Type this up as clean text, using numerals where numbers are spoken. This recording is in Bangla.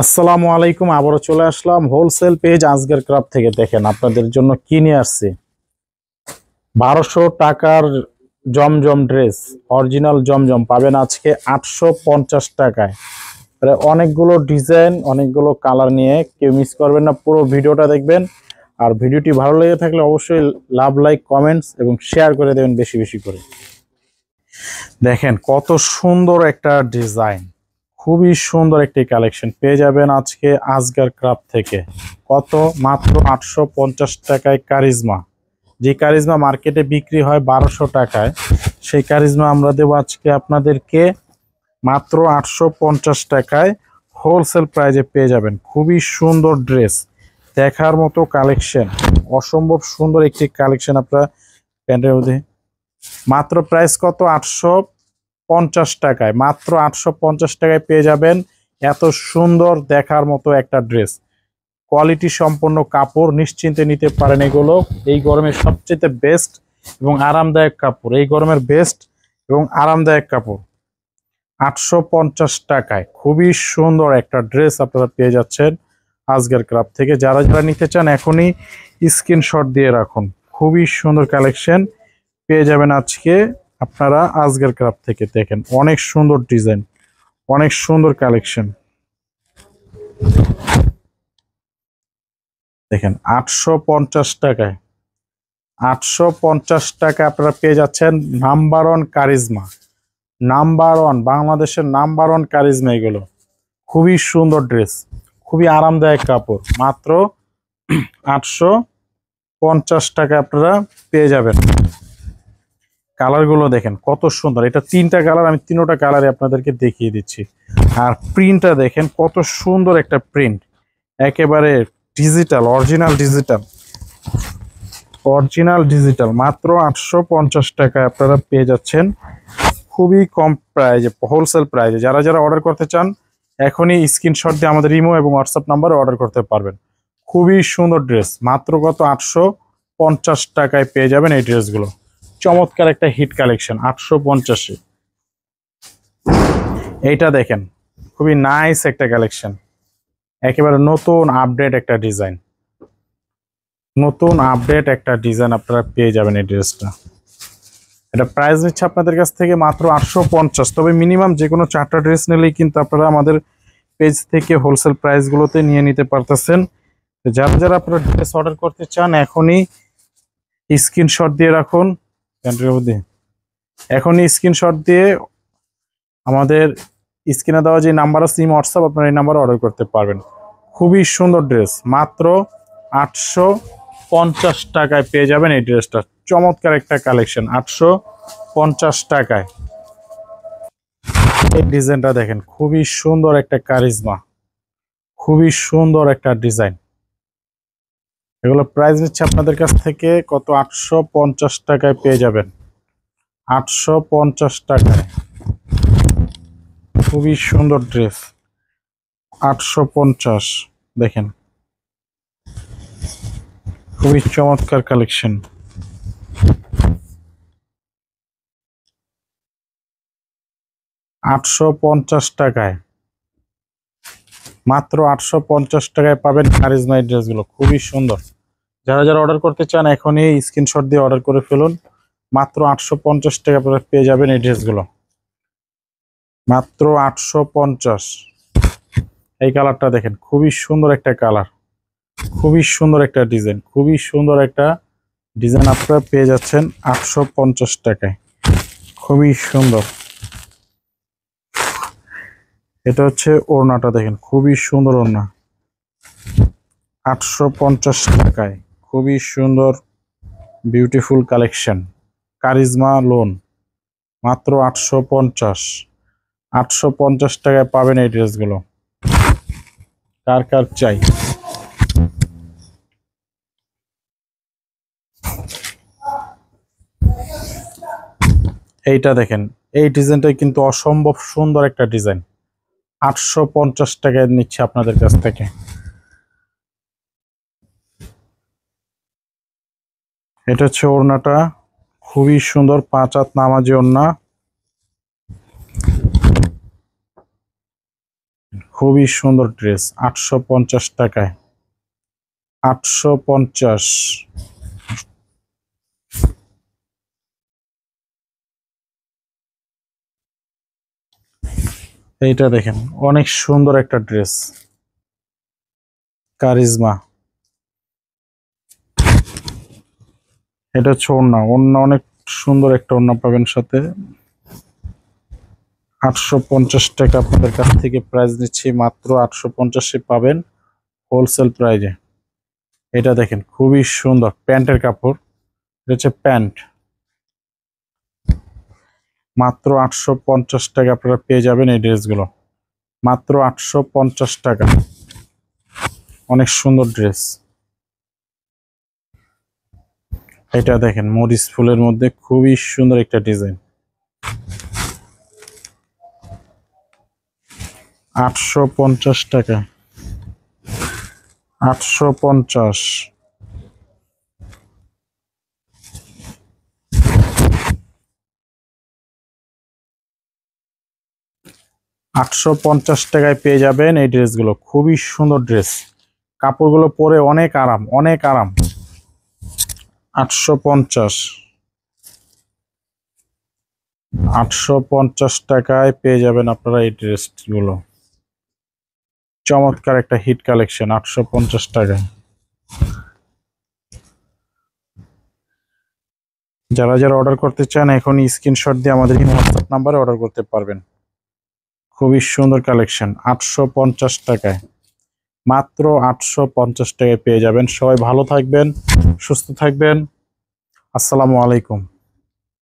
আসসালামু আলাইকুম। আবারও চলে আসলাম হোলসেল পেজ আজকের ক্রাফট থেকে। দেখেন আপনাদের জন্য কি নিয়ে আসছি। 1200 টাকার জমজম ড্রেস, অরিজিনাল জমজম পাবেন আজকে 850 টাকায়। অনেকগুলো ডিজাইন, অনেকগুলো কালার নিয়ে কেউ মিস করবেন না, পুরো ভিডিওটা দেখবেন। আর ভিডিওটি ভালো লেগে থাকলে অবশ্যই লাভ, লাইক, কমেন্টস এবং শেয়ার করে দেবেন বেশি বেশি করে। দেখেন কত সুন্দর একটা ডিজাইন, খুবই সুন্দর একটি কালেকশন পেয়ে যাবেন আজকে আজগার ক্রাফট থেকে। কত? মাত্র 850 টাকায় কারিজমা। যে কারিজমা মার্কেটে বিক্রি হয় 1200 টাকায়, সেই কারিজমা আমরা দেবো আজকে আপনাদেরকে মাত্র 850 টাকায় হোলসেল প্রাইজে পেয়ে যাবেন। খুবই সুন্দর ড্রেস, দেখার মতো কালেকশন, অসম্ভব সুন্দর একটি কালেকশন। আপনারা প্যান্টের মধ্যে মাত্র প্রাইস কত? 850 টাকায়, মাত্র 850 টাকায় পেয়ে যাবেন এত সুন্দর দেখার মতো একটা ড্রেস। কোয়ালিটি সম্পন্ন কাপড়, নিশ্চিন্তে নিতে পারেন এগুলো। এই গরমের সবচেয়ে বেস্ট এবং আরামদায়ক কাপড়, এই গরমের বেস্ট এবং আরামদায়ক কাপড়। 850 টাকায় খুবই সুন্দর একটা ড্রেস আপনারা পেয়ে যাচ্ছেন আজকের ক্রাফট থেকে। যারা যারা নিতে চান এখনই স্ক্রিনশট দিয়ে রাখুন। খুবই সুন্দর কালেকশন পেয়ে যাবেন আজকে আপনারা আজকের ক্রাফট থেকে। দেখেন অনেক সুন্দর ডিজাইন, অনেক সুন্দর কালেকশন। দেখেন 850 টাকায়, 850 টাকা আপনারা পেয়ে যাচ্ছেন number one charisma. Number one, বাংলাদেশের নাম্বার ওয়ান কারিজমা এগুলো। খুবই সুন্দর ড্রেস, খুবই আরামদায়ক কাপড়। মাত্র 850 টাকা আপনারা পেয়ে যাবেন। কালারগুলো দেখেন কত সুন্দর। এটা তিনটা কালার, আমি তিনোটা কালারে আপনাদেরকে দেখিয়ে দিচ্ছি। আর প্রিন্টটা দেখেন কত সুন্দর একটা প্রিন্ট, একেবারে digital, original digital, original digital. মাত্র 850 টাকায় আপনারা পেয়ে যাচ্ছেন খুবই কম প্রাইজে, হোলসেল প্রাইজে। যারা যারা অর্ডার করতে চান এখনই স্ক্রিনশট দিয়ে আমাদের ইমো এবং হোয়াটসঅ্যাপ নাম্বারে অর্ডার করতে পারবেন। খুবই সুন্দর ড্রেস, মাত্র কত? 850 টাকায় পেয়ে যাবেন এই ড্রেসগুলো। চমৎকার একটা হিট কালেকশন 850-এ। এইটা দেখেন খুবই নাইস একটা কালেকশন, একেবারে নতুন আপডেট একটা ডিজাইন, নতুন আপডেট একটা ডিজাইন আপনারা পেয়ে যাবেন এই ড্রেসটা। এটা প্রাইস নিচ্ছে আপনাদের কাছ থেকে মাত্র 850। তবে মিনিমাম যে কোনো 4টা ড্রেস নিলেই কিন্তু আপনারা আমাদের পেজ থেকে হোলসেল প্রাইসগুলোতে নিয়ে নিতে পারতেছেন। যারা যারা আপনারা ড্রেস অর্ডার করতে চান এখনই স্ক্রিনশট দিয়ে রাখুন। এখনই স্ক্রিনশট দিয়ে আমাদের স্ক্রিনে দেওয়া যে নাম্বার আছে হোয়াটসঅ্যাপ, আপনারা এই নাম্বারে অর্ডার করতে পারবেন। খুবই সুন্দর ড্রেস, মাত্র 850 টাকায় পেয়ে যাবেন এই ড্রেসটা। চমৎকার একটা কালেকশন 850 টাকায়। এই ডিজাইনটা দেখেন খুবই সুন্দর একটা কারিজমা, খুবই সুন্দর একটা ডিজাইন। এগুলো প্রাইস নিচ্ছে আপনাদের কাছ থেকে কত? 850 টাকায় পেয়ে যাবেন। 850 টাকায় খুবই সুন্দর ড্রেস, 850। দেখেন খুবই চমৎকার কালেকশন। 850 টাকায়, মাত্র 850 টাকায় পাবেন কারিজমা এই ড্রেসগুলো। খুবই সুন্দর। যারা যারা অর্ডার করতে চান এখনই স্ক্রিনশট দিয়ে অর্ডার করে ফেলুন। মাত্র 850 টাকা আপনারা পেয়ে যাবেন এই ড্রেসগুলো, মাত্র 850। এই কালারটা দেখেন খুবই সুন্দর একটা কালার, খুবই সুন্দর একটা ডিজাইন, খুবই সুন্দর একটা ডিজাইন আপনারা পেয়ে যাচ্ছেন 850 টাকায়। খুবই সুন্দর। এটা হচ্ছে ওড়নাটা, দেখেন খুবই সুন্দর ওড়না। 850 টাকায় খুবই সুন্দর বিউটিফুল কালেকশন, কারিজমা লোন। মাত্র 850। 850 টাকায় পাবেন এই ড্রেসগুলো। কার কার চাই? এইটা দেখেন, এই ডিজাইনটা কিন্তু অসম্ভব সুন্দর একটা ডিজাইন। 850 টাকায় নিচ্ছে আপনাদের কাছ থেকে। এটা হচ্ছে ওড়নাটা, খুবই সুন্দর 5 হাত নামাজি ওড়না। খুবই সুন্দর ড্রেস 850 টাকায়। 850। এইটা দেখেন অনেক সুন্দর একটা ড্রেস, কারিজমা। এটা হচ্ছে ওড়না, ওড়না অনেক সুন্দর একটা ওড়না পাবেন সাথে। 850 টাকা আপনাদের কাছ থেকে প্রাইস নিচ্ছি, মাত্র 850-এ পাবেন হোলসেল প্রাইজে। এটা দেখেন খুবই সুন্দর প্যান্টের কাপড়, এটা হচ্ছে প্যান্ট। মাত্র 850 টাকা আপনারা পেয়ে যাবেন এই ড্রেসগুলো, মাত্র 850 টাকা। অনেক সুন্দর ড্রেস। এটা দেখেন মরিচ ফুলের মধ্যে খুবই সুন্দর একটা ডিজাইন, 850 টাকা। 850। 850 টাকায় পেয়ে যাবেন এই ড্রেসগুলো, খুবই সুন্দর ড্রেস, কাপড়গুলো পরে অনেক আরাম, অনেক আরাম। 850। 850 টাকায় পেয়ে যাবেন আপনারা এই ড্রেসগুলো। চমৎকার একটা হিট কালেকশন, 850 টাকায়। যারা যারা অর্ডার করতে চান এখনই স্ক্রিনশট দিয়ে আমাদের এই হোয়াটসঅ্যাপ নাম্বারে অর্ডার করতে পারবেন। খুবই সুন্দর কালেকশন, 850 টাকায়, মাত্র 850 টাকায় পেয়ে যাবেন। সবাই ভালো থাকবেন, সুস্থ থাকবেন। আসসালামু আলাইকুম।